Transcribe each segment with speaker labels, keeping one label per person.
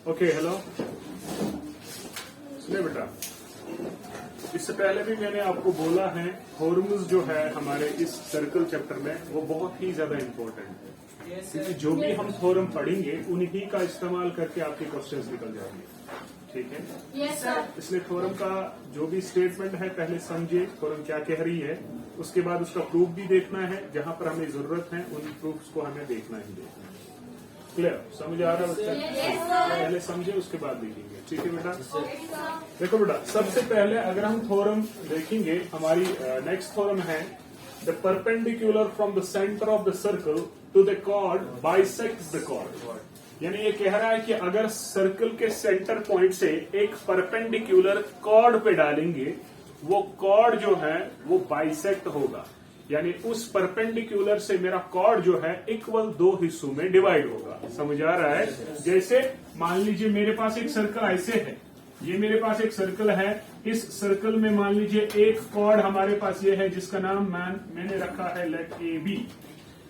Speaker 1: Okay hello सुनिए बेटा, इससे पहले भी मैंने आपको बोला है थ्योरम्स जो है हमारे इस सर्कल चैप्टर में वो बहुत ही ज्यादा इम्पोर्टेंट है, क्योंकि जो भी हम थ्योरम पढ़ेंगे उन्हीं का इस्तेमाल करके आपके क्वेश्चंस निकल जाएंगे। ठीक है?
Speaker 2: Yes sir.
Speaker 1: इसलिए थ्योरम का जो भी स्टेटमेंट है पहले समझे थ्योरम क्या कह रही है, उसके बाद उसका प्रूफ भी देखना है, जहां पर हमें जरूरत है उन प्रूफ्स को हमें देखना ही देखना है। क्लियर? समझ आ रहा है बच्चा? पहले समझे उसके बाद देखेंगे। ठीक है बेटा? देखो बेटा, सबसे पहले अगर हम थ्योरम देखेंगे, हमारी नेक्स्ट थ्योरम है the perpendicular from the centre of the circle to the chord bisects the chord. यानी ये कह रहा है कि अगर सर्कल के सेंटर पॉइंट से एक परपेंडिकुलर कॉर्ड पे डालेंगे, वो कॉर्ड जो है वो बाइसेक्ट होगा, यानी उस परपेंडिकुलर से मेरा कॉर्ड जो है इक्वल दो हिस्सों में डिवाइड होगा। समझ आ रहा है? जैसे मान लीजिए मेरे पास एक सर्कल ऐसे है, ये मेरे पास एक सर्कल है, इस सर्कल में मान लीजिए एक कॉर्ड हमारे पास ये है जिसका नाम मैंने रखा है लेट ए बी।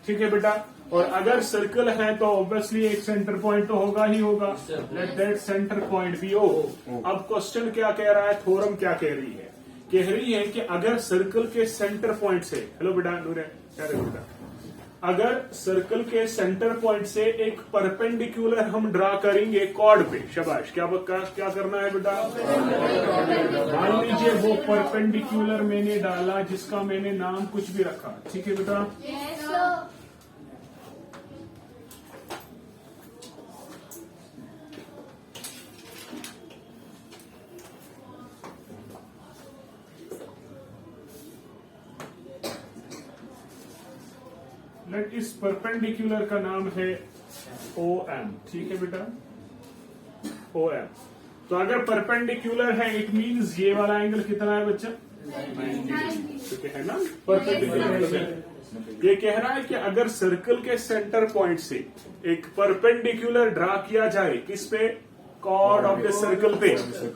Speaker 1: ठीक है बेटा? और अगर सर्कल है तो ऑब्वियसली एक सेंटर पॉइंट तो होगा ही होगा, let that centre point be O. अब क्वेश्चन क्या कह रहा है, थ्योरम क्या कह रही है? कह रही है कि अगर सर्कल के सेंटर पॉइंट से, हेलो बेटा नूरे, क्या रे बेटा, अगर सर्कल के सेंटर पॉइंट से एक परपेंडिकुलर हम ड्रा करेंगे कॉर्ड पे, शाबाश, क्या करना है बेटा? मान लीजिए वो परपेंडिकुलर मैंने डाला जिसका मैंने नाम कुछ भी रखा। ठीक है बेटा?
Speaker 2: Yes sir.
Speaker 1: लेट इस परपेंडिकुलर का नाम है ओ एम। ठीक है बेटा? O M. तो अगर परपेंडिकुलर है इट मींस ये वाला एंगल कितना है बच्चा? 90 है ना? परपेंडिकुलर। ये कह रहा है कि अगर सर्कल के सेंटर पॉइंट से एक परपेंडिकुलर ड्रा किया जाए, किस पे? कॉर्ड ऑफ द सर्कल पे,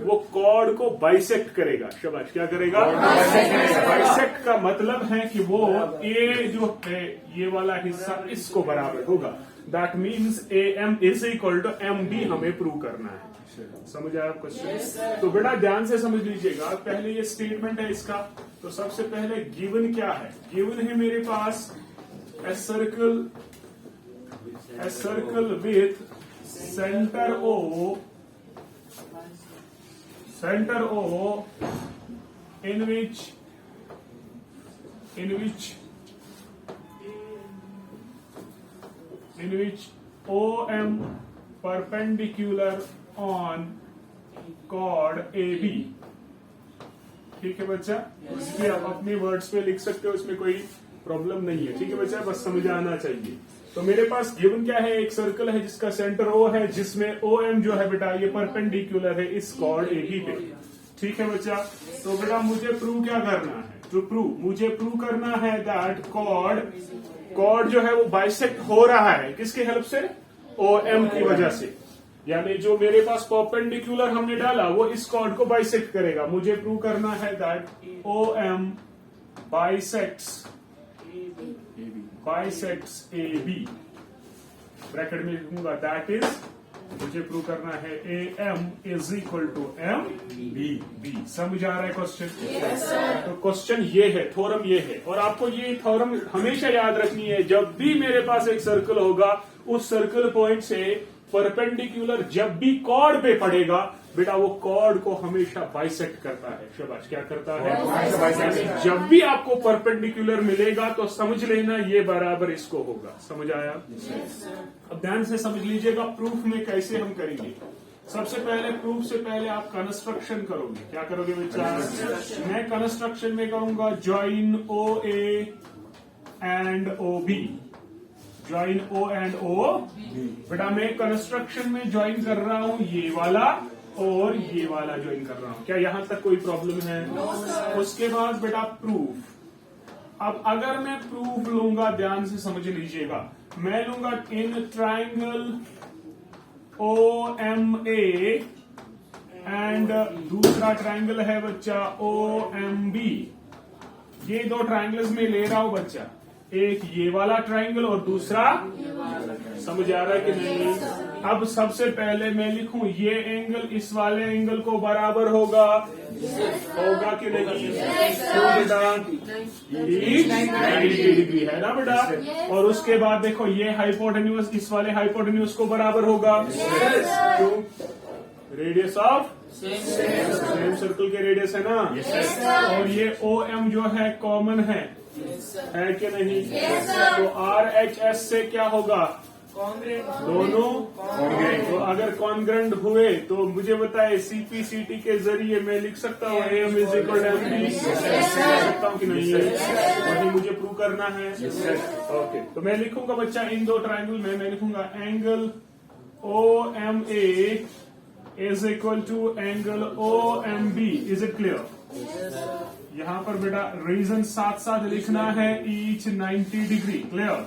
Speaker 1: वो कॉर्ड को बाइसेक्ट करेगा। शाबाश, क्या करेगा? बाइसेक्ट का मतलब है कि वो ए जो है ये वाला हिस्सा इसको बराबर होगा। That means A M is equal to M B हमें प्रूव करना है। समझ आया क्वेश्चन? तो बेटा ध्यान से समझ लीजिएगा, पहले ये स्टेटमेंट है इसका। तो सबसे पहले गिवन क्या है? गिवन है मेरे पास a circle with center O in which OM perpendicular on chord AB। ठीक है बच्चा? इसलिए आप अपने वर्ड्स पे लिख सकते हो, इसमें कोई प्रॉब्लम नहीं है। ठीक है बच्चा? बस समझ आना चाहिए। तो मेरे पास गिवन क्या है? एक सर्कल है जिसका सेंटर O है, जिसमें OM जो है बेटा ये परपेंडिकुलर है इस कॉर्ड AB पे। ठीक है बच्चा? तो बेटा मुझे प्रूव क्या करना है? मुझे प्रूव करना है दैट कॉर्ड जो है वो बाइसेक्ट हो रहा है। किसकी हेल्प से? OM की वजह से। यानी जो मेरे पास परपेंडिकुलर हमने डाला वो इस कॉर्ड को बाइसेक्ट करेगा। मुझे प्रूव करना है that OM bisects AB। Bracket में लिखूंगा दैट इज, मुझे प्रूव करना है AM is equal to MB। समझ आ रहा है क्वेश्चन? तो क्वेश्चन ये है, थ्योरम ये है, और आपको ये थ्योरम हमेशा याद रखनी है। जब भी मेरे पास एक सर्कल होगा, उस सर्कल पॉइंट से परपेंडिकुलर जब भी कॉर्ड पे पड़ेगा बेटा, वो कॉर्ड को हमेशा बाइसेक्ट करता है। शाबाश, क्या करता है? जब भी आपको परपेंडिकुलर मिलेगा तो समझ लेना ये बराबर इसको होगा। समझ आया? अब ध्यान से समझ लीजिएगा प्रूफ में कैसे हम करेंगे। सबसे पहले प्रूफ से पहले आप कंस्ट्रक्शन करोगे। क्या करोगे बेटा? मैं कंस्ट्रक्शन में करूंगा join OA and OB। Join O and O। बेटा मैं कंस्ट्रक्शन में ज्वाइन कर रहा हूं ये वाला और ये वाला ज्वाइन कर रहा हूं। क्या यहां तक कोई प्रॉब्लम है? उसके बाद बेटा प्रूफ। अब अगर मैं प्रूफ लूंगा, ध्यान से समझ लीजिएगा, मैं लूंगा इन ट्राइंगल OMA एंड दूसरा ट्राइंगल है बच्चा OMB। ये दो ट्राइंगल्स में ले रहा हूं बच्चा, एक ये वाला ट्राइंगल और दूसरा, समझ आ रहा है कि नहीं? अब सबसे पहले मैं लिखूं ये एंगल इस वाले एंगल को बराबर होगा, होगा कि नहीं? क्यों बेटा? 90 डिग्री है ना बेटा। और उसके बाद देखो ये हाइपोटेन्यूज इस वाले हाइपोटेन्यूज को बराबर होगा, क्यों? रेडियस ऑफ सेम सर्कल के रेडियस है ना। और ये OM जो है कॉमन है कि नहीं? तो RHS से क्या होगा? दोनों तो अगर कॉन्ग्रेंट हुए तो मुझे बताए CPCT के जरिए मैं लिख सकता हूँ AM is equal to MB, सकता हूँ कि नहीं? वही मुझे प्रूव करना है। ओके, तो मैं लिखूंगा बच्चा इन दो ट्रायंगल में मैं लिखूंगा angle OMA is equal to angle OMB। Is it clear? यहाँ पर बेटा रीजन साथ साथ लिखना है, each 90 degree. Clear?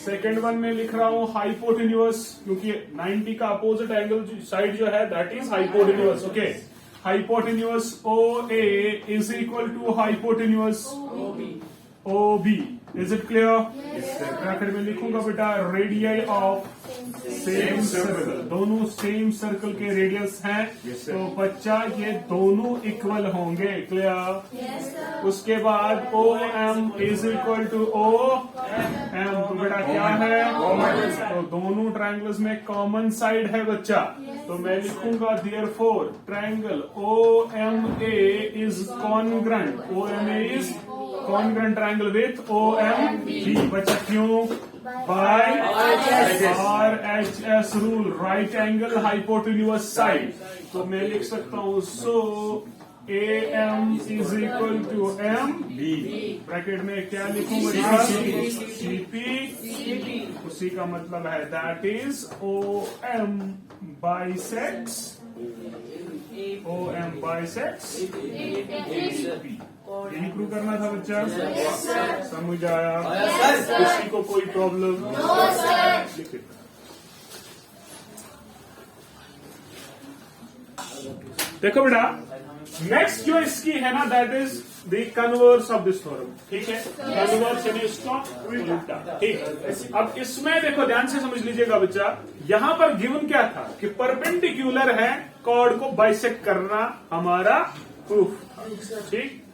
Speaker 1: Second one में लिख रहा हूँ हाइपोटेन्यूअस, क्योंकि 90 का अपोजिट एंगल साइड जो है that is hypotenuse. Okay, hypotenuse OA is equal to hypotenuse OB। Is it clear? Bracket में लिखूंगा बेटा रेडियस ऑफ सेम सर्कल, दोनों सेम सर्कल के रेडियस हैं, तो बच्चा ये दोनों इक्वल होंगे। क्लियर? उसके बाद OM is equal to OM, तो बेटा क्या है? तो दोनों ट्रायंगल्स में कॉमन साइड है बच्चा, तो मैं लिखूंगा therefore triangle OMA is congruent, OMA is congruent triangle with OMB। बच्चा क्यों? By RHS rule, right angle hypotenuse side. तो मैं लिख सकता हूँ so AM is equal to MB। Bracket में क्या लिखूंगा? CP, उसी का मतलब है that is OM bisects CP। यही प्रूव करना था बच्चा। समझ आया? किसी को कोई प्रॉब्लम? देखो बेटा, नेक्स्ट जो इसकी है ना that is the converse of this theorem. ठीक है, कन्वर्स यानी इसका उल्टा। ठीक, अब इसमें देखो ध्यान से समझ लीजिएगा बच्चा, यहां पर गिवन क्या था कि परपेंडिकुलर है, कॉर्ड को बाइसेक्ट करना हमारा प्रूफ था। ठीक,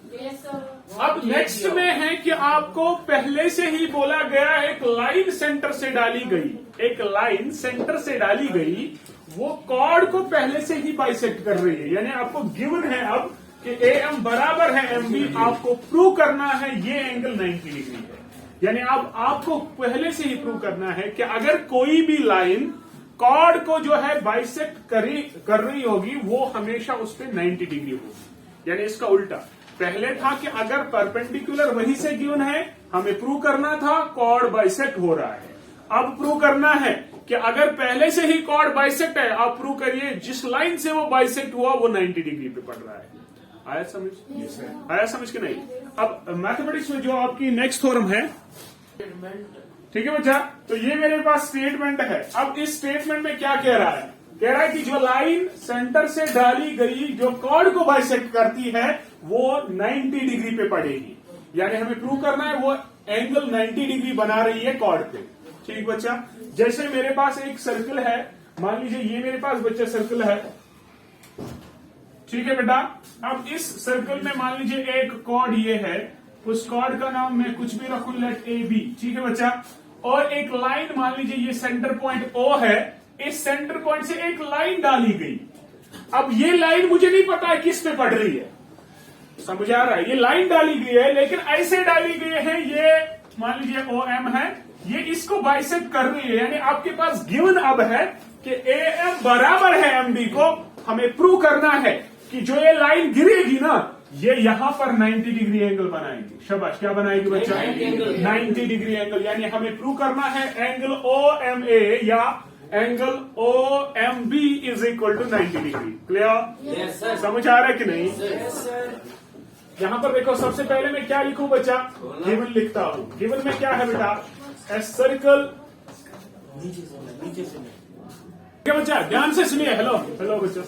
Speaker 1: अब नेक्स्ट में है कि आपको पहले से ही बोला गया एक लाइन सेंटर से डाली गई, एक लाइन सेंटर से डाली गई, वो कॉर्ड को पहले से ही बाइसेक्ट कर रही है। यानी आपको गिवन है अब कि AM बराबर है MB, आपको प्रूव करना है ये एंगल 90 डिग्री है। यानी अब आपको पहले से ही प्रूव करना है कि अगर कोई भी लाइन कॉर्ड को जो है बाइसेक्ट कर रही होगी वो हमेशा उस पर 90 डिग्री होगी। यानी इसका उल्टा, पहले था कि अगर परपेंडिकुलर वहीं से गिवन है, हमें प्रूव करना था कॉर्ड बाइसेक्ट हो रहा है। अब प्रूव करना है कि अगर पहले से ही कॉर्ड बाइसेक्ट है, आप प्रूव करिए जिस लाइन से वो बाइसेक्ट हुआ वो 90 डिग्री पे पड़ रहा है। आया समझ? yes, आया समझ के नहीं? अब मैथमेटिक्स में जो आपकी नेक्स्ट थ्योरम है, ठीक है बच्चा, तो ये मेरे पास स्टेटमेंट है। अब इस स्टेटमेंट में क्या कह रहा है? कह रहा है कि जो लाइन सेंटर से डाली गई जो कॉर्ड को बाइसेक्ट करती है वो 90 डिग्री पे पड़ेगी। यानी हमें प्रूव करना है वो एंगल 90 डिग्री बना रही है कॉर्ड पे। ठीक बच्चा, जैसे मेरे पास एक सर्कल है, मान लीजिए ये मेरे पास बच्चा सर्कल है। ठीक है बेटा, अब इस सर्कल में मान लीजिए एक कॉर्ड ये है, उस कॉर्ड का नाम मैं कुछ भी रखूं, लेट AB। ठीक है बच्चा, और एक लाइन मान लीजिए ये सेंटर पॉइंट O है, इस सेंटर पॉइंट से एक लाइन डाली गई। अब ये लाइन मुझे नहीं पता है किस पे पड़ रही है, समझ आ रहा है? ये लाइन डाली गई है लेकिन ऐसे डाली गई है, ये मान लीजिए OM है, ये इसको बाइसेक्ट कर रही है। यानी आपके पास गिवन अब है कि AM बराबर है MB को। हमें प्रूव करना है कि जो ये लाइन गिरेगी ना, ये यहां पर 90 डिग्री एंगल बनाएगी। शाबाश, क्या बनाएगी बच्चा? 90 डिग्री एंगल। यानी हमें प्रूव करना है एंगल OMA या angle OMB is equal to 90 degree. Clear? समझ आ रहा है कि नहीं? यहां पर देखो, सबसे पहले मैं क्या लिखूं बच्चा? गिवन लिखता हूं। गिवन में क्या है बेटा? ए सर्कल, नीचे से क्या बच्चा? ध्यान से सुनिए। हेलो हेलो बच्चा,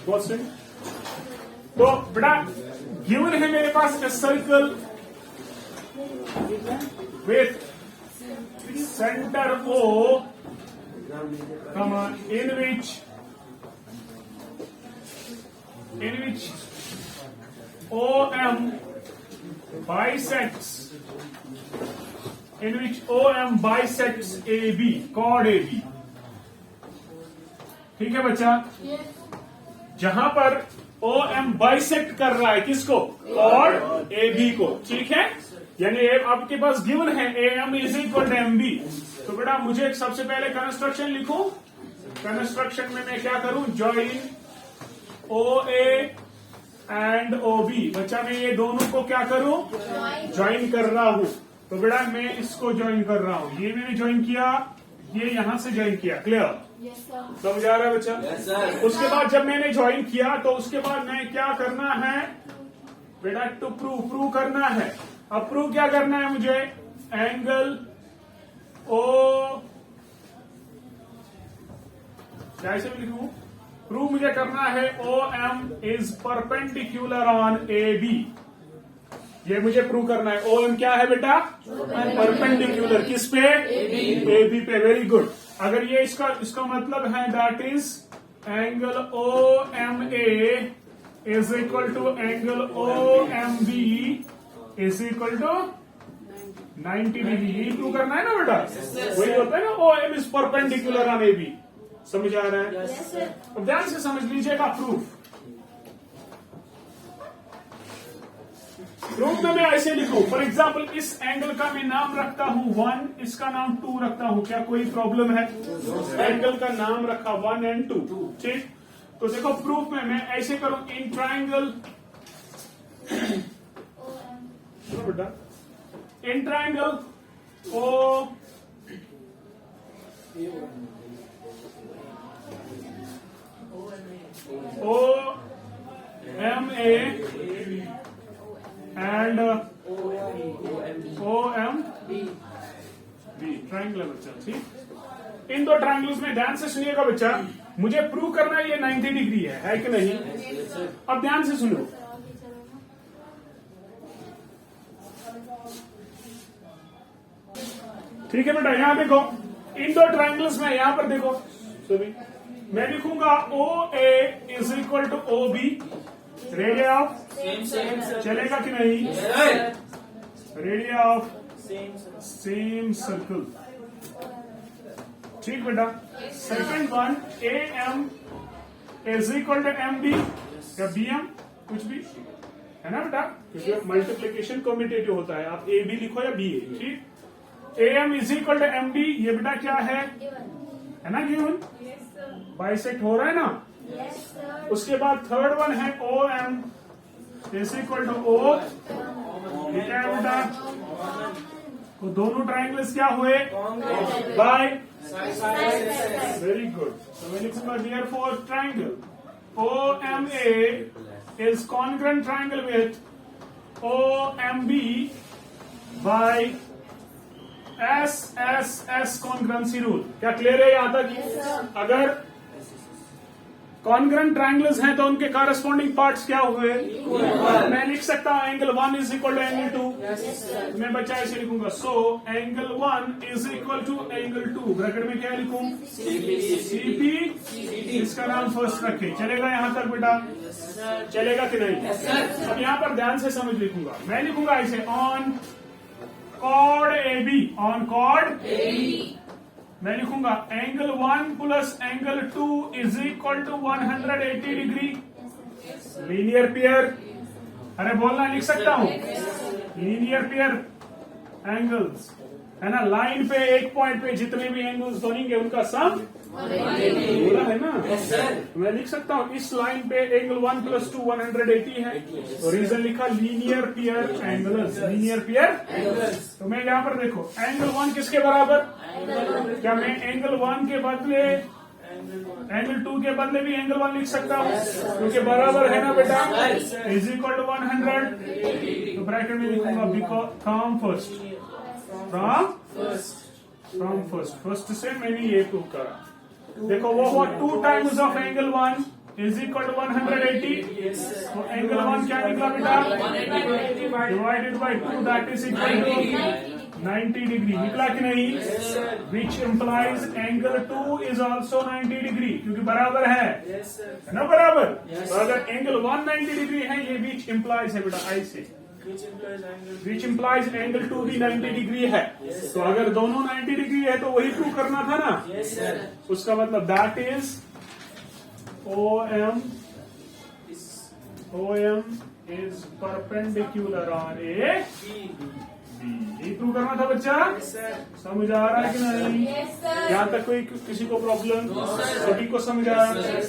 Speaker 1: बहुत सुनिए। तो बेटा गिवन है मेरे पास a circle with centre O comma, in which OM bisects AB, chord AB. ठीक है बच्चा? जहां पर OM बाइसेक्ट कर रहा है किसको? chord AB को. ठीक है, यानी आपके पास गिवन है AM is equal to MB. तो बेटा मुझे सबसे पहले कंस्ट्रक्शन लिखूं. कंस्ट्रक्शन में मैं क्या करूं? Join OA and OB. बच्चा मैं ये दोनों को क्या करूं? ज्वाइन कर रहा हूं. तो बेटा मैं इसको ज्वाइन कर रहा हूं. ये मैंने ज्वाइन किया, ये यहां से ज्वाइन किया. क्लियर? समझ आ रहा है बच्चा? उसके बाद जब मैंने ज्वाइन किया तो उसके बाद मैं क्या करना है बेटा? टू प्रूव करना है. अब प्रूव क्या करना है मुझे? एंगल O कैसे लिखूं? प्रूव मुझे करना है OM is perpendicular on AB. ये मुझे प्रूव करना है. OM क्या है बेटा? परपेंडिकुलर किस पे? AB पे. Very good. अगर ये इसका मतलब है that is angle OMA is equal to angle OMB is equal to 90 degree. यही प्रूव करना है ना बेटा? वही होता है ना, OM is perpendicular on AB. समझ आ रहा है? अब ध्यान से समझ लीजिएगा प्रूफ. प्रूफ में मैं ऐसे लिखूं. फॉर एग्जाम्पल इस एंगल का मैं नाम रखता हूं 1, इसका नाम 2 रखता हूं. क्या कोई प्रॉब्लम है? एंगल का नाम रखा 1 और 2. ठीक. तो देखो प्रूफ में मैं ऐसे करूं. इन ट्राइंगल बेटा, in triangle OMA and OMB triangle है बच्चा. ठीक. इन दो ट्राइंगल्स में ध्यान से सुनिएगा बच्चा. मुझे प्रूव करना है ये 90 डिग्री है कि नहीं? अब ध्यान से सुनो. ठीक है बेटा, यहां देखो. इन दो ट्राइंगल्स में यहां पर देखो सभी मैं लिखूंगा OA is equal to OB. Radii of चलेगा कि नहीं? Radii of same circle. ठीक बेटा. Second one AM is equal to MB या BM कुछ भी है ना बेटा, क्योंकि मल्टीप्लीकेशन कम्यूटेटिव होता है. आप AB लिखो या BA. ठीक. AM is equal to MB. ये बेटा क्या है ना? गिवन. बाइसेक्ट हो रहा है ना? उसके बाद थर्ड वन है OM is equal to O. ये क्या है बेटा? तो दोनों ट्राइंगल्स क्या हुए? बाय. Very good. तो मैं लिखूंगा therefore triangle OMA is congruent triangle with OMB by SSS congruency rule. क्या क्लियर है यहां तक? अगर कॉन्ग्रुएंट ट्राइंगल्स हैं तो उनके कॉरेस्पॉन्डिंग पार्ट्स क्या हुए? मैं लिख सकता हूं angle 1 is equal to angle 2. मैं बच्चा ऐसे लिखूंगा. So angle 1 is equal to angle 2. Bracket में क्या लिखूं? CP. इसका नाम फर्स्ट रखे. चलेगा यहां तक बेटा? चलेगा कि नहीं? अब यहां पर ध्यान से समझ लिखूंगा. मैं लिखूंगा ऐसे on chord AB. On chord मैं लिखूंगा angle 1 plus angle 2 is equal to 180 degree. Linear pair. अरे बोलना लिख सकता हूं. लीनियर पेयर एंगल्स है ना. लाइन पे एक पॉइंट पे जितने भी एंगल्स बनेंगे उनका सम बोला है ना. मैं लिख सकता हूं इस लाइन पे एंगल 1 प्लस 2 180 है. तो रीजन लिखा linear pair angles. Linear pair. तो मैं यहां पर देखो एंगल 1 किसके बराबर? क्या मैं एंगल 1 के बदले एंगल 2 के बदले भी एंगल 1 लिख सकता हूं? क्योंकि बराबर है ना बेटा. Is equal to 100. तो ब्रैकेट में लिखूंगा बिकॉज फ्रॉम फर्स्ट. फर्स्ट से मैंने ये प्रूव करा. देखो वो हुआ 2 times of angle 1 is equal to 180. तो एंगल 1 क्या निकला बेटा? Divided by 2 that is equal to 90 degree निकला कि नहीं? Which implies angle 2 is also 90 degree, क्योंकि बराबर है ना, बराबर। तो अगर एंगल 190 डिग्री है, ये विच इम्प्लाइज है बेटा, आई से विच इम्प्लाइज एंगल 2 भी 90 डिग्री है। तो अगर दोनों 90 डिग्री है तो वही प्रूव करना था ना। उसका मतलब that is OM is perpendicular on A ये प्रूव करना था बच्चा। समझ आ रहा है कि नहीं? यहाँ तक कोई किसी को प्रॉब्लम? सभी को समझ आ रहा है?